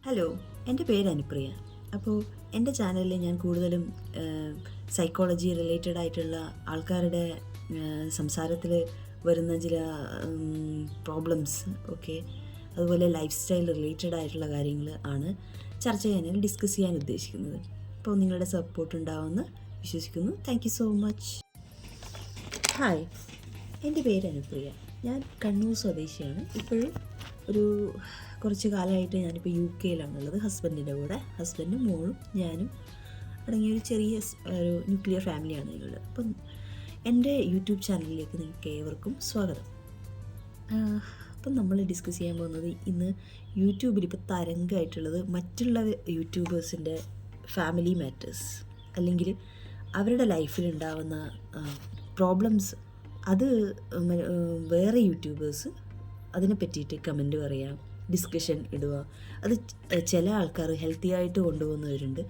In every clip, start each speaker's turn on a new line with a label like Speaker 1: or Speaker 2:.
Speaker 1: Hello, എൻ്റെ പേര് അനുപ്രിയ. അപ്പോൾ എൻ്റെ ചാനലിൽ ഞാൻ കൂടുതലും സൈക്കോളജി റിലേറ്റഡ് ആയിട്ടുള്ള ആൾക്കാരുടെ സംസാരത്തിൽ വരുന്ന ചില പ്രോബ്ലംസ്, ഓക്കെ, അതുപോലെ ലൈഫ് സ്റ്റൈൽ റിലേറ്റഡ് ആയിട്ടുള്ള കാര്യങ്ങൾ ആണ് ചർച്ച ചെയ്യാനും ഡിസ്കസ് ചെയ്യാൻ ഉദ്ദേശിക്കുന്നത്. അപ്പോൾ നിങ്ങളുടെ സപ്പോർട്ട് ഉണ്ടാവുമെന്ന് വിശ്വസിക്കുന്നു. Thank you so much. Hi, എൻ്റെ പേര് അനുപ്രിയ. ഞാൻ കണ്ണൂർ സ്വദേശിയാണ്. ഇപ്പോഴും ഒരു കുറച്ച് കാലമായിട്ട് ഞാനിപ്പോൾ UK-ലാണുള്ളത്. ഹസ്ബൻഡിൻ്റെ കൂടെ, ഹസ്ബൻഡും മോളും ഞാനും അടങ്ങിയൊരു ചെറിയ ഒരു ന്യൂക്ലിയർ ഫാമിലിയാണ് ഞങ്ങൾ. അപ്പം എൻ്റെ യൂട്യൂബ് ചാനലിലേക്ക് നിങ്ങൾക്ക് ഏവർക്കും സ്വാഗതം. അപ്പം നമ്മൾ ഡിസ്കസ് ചെയ്യാൻ പോകുന്നത് ഇന്ന് യൂട്യൂബിൽ ഇപ്പോൾ തരംഗമായിട്ടുള്ളത് മറ്റുള്ള യൂട്യൂബേഴ്സിൻ്റെ ഫാമിലി മാറ്റേഴ്സ്, അല്ലെങ്കിൽ അവരുടെ ലൈഫിലുണ്ടാവുന്ന പ്രോബ്ലംസ്. അത് വേറെ യൂട്യൂബേഴ്സ് അതിനെ പറ്റിയിട്ട് കമൻറ്റ് പറയുക, ഡിസ്കഷൻ ഇടുക. അത് ചില ആൾക്കാർ ഹെൽത്തി ആയിട്ട് കൊണ്ടുപോകുന്നവരുണ്ട്.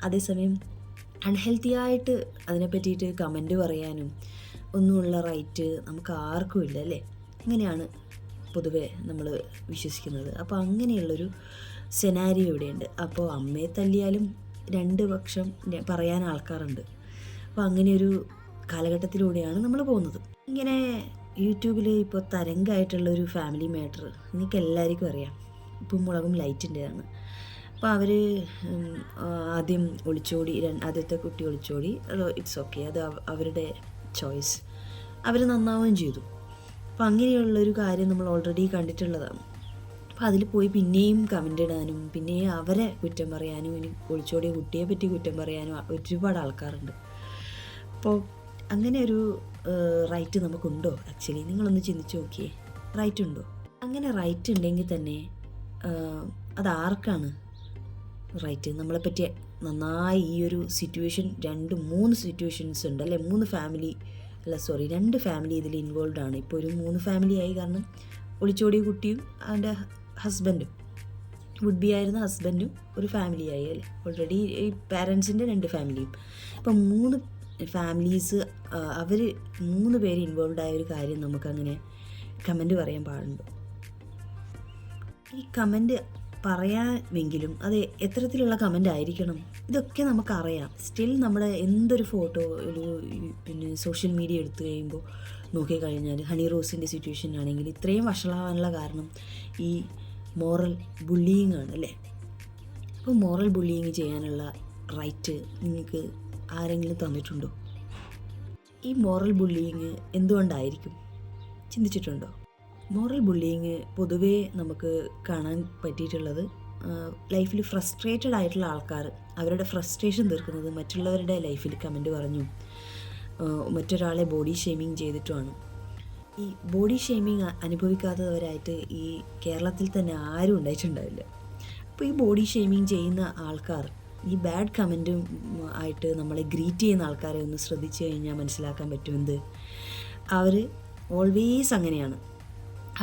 Speaker 1: അതേസമയം അൺഹെൽത്തി ആയിട്ട് അതിനെ പറ്റിയിട്ട് കമൻറ്റ് പറയാനും ഒന്നുമുള്ള റൈറ്റ് നമുക്ക് ആർക്കും ഇല്ല, അല്ലേ? അങ്ങനെയാണ് പൊതുവെ നമ്മൾ വിശ്വസിക്കുന്നത്. അപ്പോൾ അങ്ങനെയുള്ളൊരു സെനാരിയോ ഇവിടെയുണ്ട്. അപ്പോൾ അമ്മയെ തല്ലിയാലും രണ്ട് പക്ഷം പറയാൻ ആൾക്കാരുണ്ട്. അപ്പോൾ അങ്ങനെയൊരു കാലഘട്ടത്തിലൂടെയാണ് നമ്മൾ പോകുന്നത്. ഇങ്ങനെ യൂട്യൂബിൽ ഇപ്പോൾ തരംഗമായിട്ടുള്ളൊരു ഫാമിലി മാറ്റർ നിങ്ങൾക്ക് എല്ലാവർക്കും അറിയാം. ഉപ്പും മുളകും ലൈറ്റിൻ്റെതാണ്. അപ്പോൾ അവർ ആദ്യം ഒളിച്ചോടി, ആദ്യത്തെ കുട്ടി ഒളിച്ചോടി. ഇറ്റ്സ് ഓക്കെ, അത് അവരുടെ ചോയ്സ്. അവർ നന്നാവുകയും ചെയ്തു. അപ്പോൾ അങ്ങനെയുള്ളൊരു കാര്യം നമ്മൾ ഓൾറെഡി കണ്ടിട്ടുള്ളതാണ്. അപ്പോൾ അതിൽ പോയി പിന്നെയും കമൻ്റ് ഇടാനും പിന്നെയും അവരെ കുറ്റം പറയാനും ഇനി ഒളിച്ചോടിയ കുട്ടിയെ പറ്റി കുറ്റം പറയാനും ഒരുപാട് ആൾക്കാരുണ്ട്. അപ്പോൾ അങ്ങനെ ഒരു റൈറ്റ് നമുക്കുണ്ടോ? ആക്ച്വലി നിങ്ങളൊന്ന് ചിന്തിച്ച് നോക്കിയേ, റൈറ്റ് ഉണ്ടോ? അങ്ങനെ റൈറ്റ് ഉണ്ടെങ്കിൽ തന്നെ അതാർക്കാണ് റൈറ്റ്? നമ്മളെപ്പറ്റി നന്നായി ഈ ഒരു സിറ്റുവേഷൻ 2-3 സിറ്റുവേഷൻസ് ഉണ്ട്, അല്ലേ? 2 ഫാമിലി ഇതിൽ ഇൻവോൾവ് ആണ്. ഇപ്പോൾ ഒരു 3 ഫാമിലി ആയി. കാരണം ഒളിച്ചോടിയ കുട്ടിയും അവൻ്റെ ഹസ്ബൻഡും, വുഡ് ബി ആയിരുന്ന ഹസ്ബൻഡും ഒരു ഫാമിലി ആയി, അല്ലേ? ഓൾറെഡി ഈ പാരൻസിൻ്റെ 2 ഫാമിലിയും. ഇപ്പം 3 ഫാമിലീസ്, അവർ 3 പേര് ഇൻവോൾവ് ആയ ഒരു കാര്യം നമുക്കങ്ങനെ കമൻറ്റ് പറയാൻ പാടുണ്ടോ? ഈ കമൻറ്റ് പറയാമെങ്കിലും അത് എത്തരത്തിലുള്ള കമൻ്റ് ആയിരിക്കണം, ഇതൊക്കെ നമുക്കറിയാം. സ്റ്റിൽ നമ്മുടെ എന്തൊരു ഫോട്ടോ ഒരു സോഷ്യൽ മീഡിയ എടുത്തു കഴിയുമ്പോൾ നോക്കിക്കഴിഞ്ഞാൽ ഹണി റോസിൻ്റെ സിറ്റുവേഷൻ ആണെങ്കിൽ ഇത്രയും വഷളാവാനുള്ള കാരണം ഈ മോറൽ ബുള്ളിയിങ് ആണ്, അല്ലേ? അപ്പോൾ മോറൽ ബുള്ളിയിങ് ചെയ്യാനുള്ള റൈറ്റ് നിങ്ങൾക്ക് ആരെങ്കിലും തന്നിട്ടുണ്ടോ? ഈ മോറൽ ബുള്ളിയിങ് എന്തുകൊണ്ടായിരിക്കും? ചിന്തിച്ചിട്ടുണ്ടോ? മോറൽ ബുള്ളിയിങ് പൊതുവേ നമുക്ക് കാണാൻ പറ്റിയിട്ടുള്ളത് ലൈഫിൽ ഫ്രസ്ട്രേറ്റഡ് ആയിട്ടുള്ള ആൾക്കാർ അവരുടെ ഫ്രസ്ട്രേഷൻ തീർക്കുന്നത് മറ്റുള്ളവരുടെ ലൈഫിൽ കമൻറ്റ് പറഞ്ഞും മറ്റൊരാളെ ബോഡി ഷെയ്മിങ് ചെയ്തിട്ടുമാണ്. ഈ ബോഡി ഷെയ്മിങ് അനുഭവിക്കാത്തവരായിട്ട് ഈ കേരളത്തിൽ തന്നെ ആരും ഉണ്ടായിട്ടുണ്ടാവില്ല. അപ്പോൾ ഈ ബോഡി ഷെയ്മിങ് ചെയ്യുന്ന ആൾക്കാർ, ഈ ബാഡ് കമൻറ്റും ആയിട്ട് നമ്മളെ ഗ്രീറ്റ് ചെയ്യുന്ന ആൾക്കാരെ ഒന്ന് ശ്രദ്ധിച്ചു കഴിഞ്ഞാൽ മനസ്സിലാക്കാൻ പറ്റുമെന്ത്, അവർ ഓൾവേസ് അങ്ങനെയാണ്.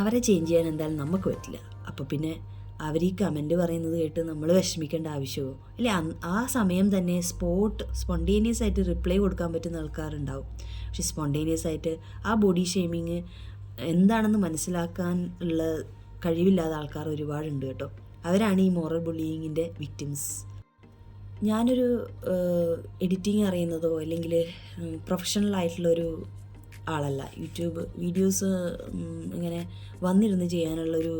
Speaker 1: അവരെ ചേഞ്ച് ചെയ്യാൻ എന്തായാലും നമുക്ക് പറ്റില്ല. അപ്പോൾ പിന്നെ അവർ ഈ കമൻറ്റ് പറയുന്നത് കേട്ട് നമ്മൾ വിഷമിക്കേണ്ട ആവശ്യമോ? അല്ലേ? ആ സമയം തന്നെ സ്പോണ്ടേനിയസ് ആയിട്ട് റിപ്ലൈ കൊടുക്കാൻ പറ്റുന്ന ആൾക്കാരുണ്ടാവും. പക്ഷെ സ്പോണ്ടേനിയസ് ആയിട്ട് ആ ബോഡി ഷെയ്മിങ് എന്താണെന്ന് മനസ്സിലാക്കാൻ ഉള്ള കഴിവില്ലാത്ത ആൾക്കാർ ഒരുപാടുണ്ട് കേട്ടോ. അവരാണ് ഈ മോറൽ ബുള്ളിയിങ്ങിൻ്റെ വിക്ടിംസ്. ഞാനൊരു എഡിറ്റിംഗ് അറിയുന്നതോ അല്ലെങ്കിൽ പ്രൊഫഷണലായിട്ടുള്ളൊരു ആളല്ല. യൂട്യൂബ് വീഡിയോസ് ഇങ്ങനെ വന്നിരുന്ന് ചെയ്യാനുള്ളൊരു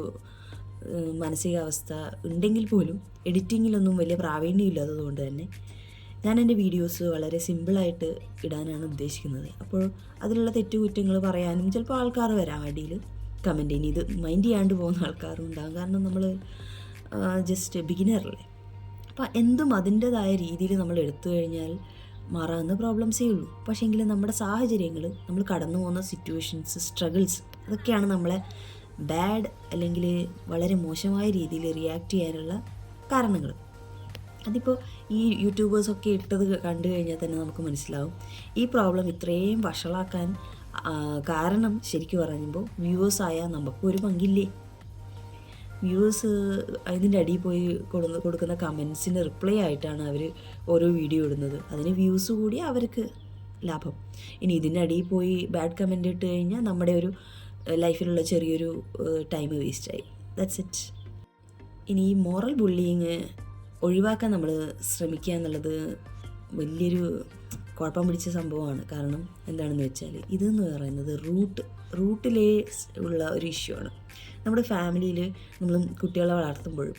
Speaker 1: മാനസികാവസ്ഥ ഉണ്ടെങ്കിൽ പോലും എഡിറ്റിങ്ങിലൊന്നും വലിയ പ്രാവീണ്യമില്ലാത്തത് കൊണ്ട് തന്നെ ഞാൻ എൻ്റെ വീഡിയോസ് വളരെ സിമ്പിളായിട്ട് ഇടാനാണ് ഉദ്ദേശിക്കുന്നത്. അപ്പോൾ അതിലുള്ള തെറ്റുകുറ്റങ്ങൾ പറയാനും ചിലപ്പോൾ ആൾക്കാർ വരാം അടിയിൽ കമൻറ്റ്. ഇനി ഇത് മൈൻഡ് ചെയ്യാണ്ട് പോകുന്ന ആൾക്കാരും ഉണ്ടാകും. കാരണം നമ്മൾ ജസ്റ്റ് ബിഗിനറല്ലേ. അപ്പോൾ എന്തും അതിൻ്റേതായ രീതിയിൽ നമ്മൾ എടുത്തു കഴിഞ്ഞാൽ മാറാവുന്ന പ്രോബ്ലംസേ ഉള്ളൂ. പക്ഷേ എങ്കിൽ നമ്മുടെ സാഹചര്യങ്ങൾ, നമ്മൾ കടന്നു പോകുന്ന സിറ്റുവേഷൻസ്, സ്ട്രഗിൾസ്, അതൊക്കെയാണ് നമ്മളെ ബാഡ് അല്ലെങ്കിൽ വളരെ മോശമായ രീതിയിൽ റിയാക്ട് ചെയ്യാനുള്ള കാരണങ്ങൾ. അതിപ്പോൾ ഈ യൂട്യൂബേഴ്സൊക്കെ ഇട്ടത് കണ്ടു കഴിഞ്ഞാൽ തന്നെ നമുക്ക് മനസ്സിലാവും ഈ പ്രോബ്ലം ഇത്രയും വഷളാക്കാൻ കാരണം ശരിക്കും പറയുമ്പോൾ വ്യൂവേഴ്സായ നമുക്കൊരു പങ്കില്ലേ? വ്യൂവേഴ്സ് ഇതിൻ്റെ അടിയിൽ പോയി കൊടുക്കുന്ന കമൻസിന് റിപ്ലൈ ആയിട്ടാണ് അവർ ഓരോ വീഡിയോ ഇടുന്നത്. അതിന് വ്യൂസ് കൂടി അവർക്ക് ലാഭം. ഇനി ഇതിൻ്റെ അടിയിൽ പോയി ബാഡ് കമൻറ്റ് ഇട്ട് കഴിഞ്ഞാൽ നമ്മുടെ ഒരു ലൈഫിലുള്ള ചെറിയൊരു ടൈം വേസ്റ്റായി. That's it. ഇനി ഈ മോറൽ ബുള്ളിങ് ഒഴിവാക്കാൻ നമ്മൾ ശ്രമിക്കുക എന്നുള്ളത് വലിയൊരു കുഴപ്പം പിടിച്ച സംഭവമാണ്. കാരണം എന്താണെന്ന് വെച്ചാൽ ഇതെന്ന് പറയുന്നത് റൂട്ടിലേ ഉള്ള ഒരു ഇഷ്യൂ ആണ്. നമ്മുടെ ഫാമിലിയിൽ നമ്മൾ കുട്ടികളെ വളർത്തുമ്പോഴും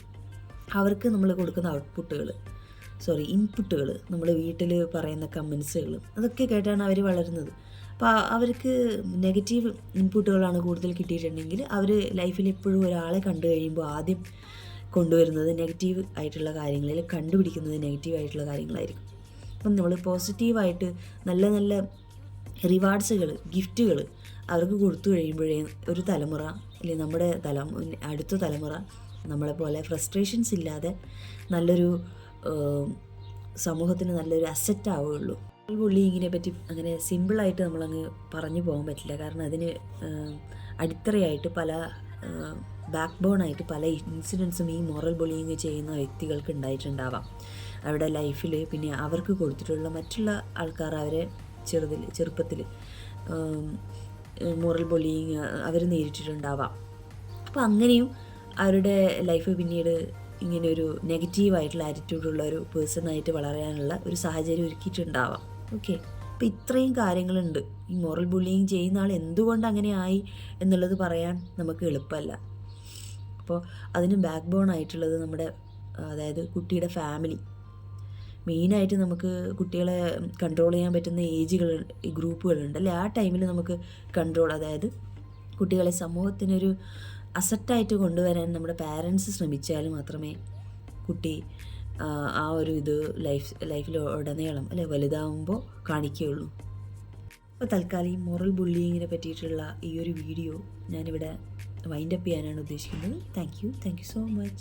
Speaker 1: അവർക്ക് നമ്മൾ കൊടുക്കുന്ന ഇൻപുട്ടുകൾ, നമ്മൾ വീട്ടിൽ പറയുന്ന കമൻസുകൾ, അതൊക്കെ കേട്ടാണ് അവർ വളരുന്നത്. അപ്പോൾ അവർക്ക് നെഗറ്റീവ് ഇൻപുട്ടുകളാണ് കൂടുതൽ കിട്ടിയിട്ടുണ്ടെങ്കിൽ അവർ ലൈഫിൽ എപ്പോഴും ഒരാളെ കണ്ടു കഴിയുമ്പോൾ ആദ്യം കൊണ്ടുവരുന്നത് നെഗറ്റീവ് ആയിട്ടുള്ള കാര്യങ്ങളിൽ, കണ്ടുപിടിക്കുന്നത് നെഗറ്റീവ് ആയിട്ടുള്ള കാര്യങ്ങളായിരിക്കും. അപ്പം നമ്മൾ പോസിറ്റീവായിട്ട് നല്ല നല്ല റിവാർഡ്സുകൾ, ഗിഫ്റ്റുകൾ അവർക്ക് കൊടുത്തു കഴിയുമ്പോഴേ ഒരു തലമുറ, അല്ലെങ്കിൽ നമ്മുടെ അടുത്ത തലമുറ നമ്മളെപ്പോലെ ഫ്രസ്ട്രേഷൻസ് ഇല്ലാതെ നല്ലൊരു സമൂഹത്തിന് നല്ലൊരു അസറ്റ് ആവുകയുള്ളൂ. ബുള്ളിങ്ങിനെ പറ്റി അങ്ങനെ സിമ്പിളായിട്ട് നമ്മളങ്ങ് പറഞ്ഞു പോകാൻ പറ്റില്ല. കാരണം അതിന് അടിത്തറയായിട്ട് ബാക്ക് ബോണായിട്ട് പല ഇൻസിഡൻസും ഈ മോറൽ ബുള്ളിങ് ചെയ്യുന്ന വ്യക്തികൾക്ക് ഉണ്ടായിട്ടുണ്ടാവാം അവരുടെ ലൈഫിൽ. പിന്നെ അവർക്ക് കൊടുത്തിട്ടുള്ള മറ്റുള്ള ആൾക്കാർ അവരെ ചെറുപ്പത്തിൽ മോറൽ ബുള്ളിങ് അവർ നേരിട്ടിട്ടുണ്ടാവാം. അപ്പോൾ അങ്ങനെയും അവരുടെ ലൈഫ് പിന്നീട് ഇങ്ങനെ ഒരു നെഗറ്റീവായിട്ടുള്ള ആറ്റിറ്റ്യൂഡുള്ള ഒരു പേഴ്സണായിട്ട് വളരാനുള്ള ഒരു സാഹചര്യം ഒരുക്കിയിട്ടുണ്ടാവാം. ഓക്കെ, അപ്പോൾ ഇത്രയും കാര്യങ്ങളുണ്ട്. ഈ മോറൽ ബുള്ളിങ് ചെയ്യുന്ന ആൾ എന്തുകൊണ്ട് അങ്ങനെ ആയി എന്നുള്ളത് പറയാൻ നമുക്ക് എളുപ്പമല്ല. അപ്പോൾ അതിന് ബാക്ക് ബോൺ ആയിട്ടുള്ളത് അതായത് കുട്ടിയുടെ ഫാമിലി. മെയിനായിട്ട് നമുക്ക് കുട്ടികളെ കൺട്രോൾ ചെയ്യാൻ പറ്റുന്ന ഗ്രൂപ്പുകളുണ്ട് അല്ലേ? ആ ടൈമിൽ നമുക്ക് അതായത് കുട്ടികളെ സമൂഹത്തിനൊരു അസറ്റായിട്ട് കൊണ്ടുവരാൻ നമ്മുടെ പാരൻസ് ശ്രമിച്ചാൽ മാത്രമേ കുട്ടി ആ ഒരു ലൈഫിൽ ഉടനീളം അല്ലെ വലുതാവുമ്പോൾ കാണിക്കുകയുള്ളൂ. അപ്പോൾ തൽക്കാലം ഈ മോറൽ ബുള്ളിങ്ങിനെ പറ്റിയിട്ടുള്ള ഈ ഒരു വീഡിയോ ഞാനിവിടെ വൈൻഡപ്പ് ചെയ്യാനാണ് ഉദ്ദേശിക്കുന്നത്. Thank you so much.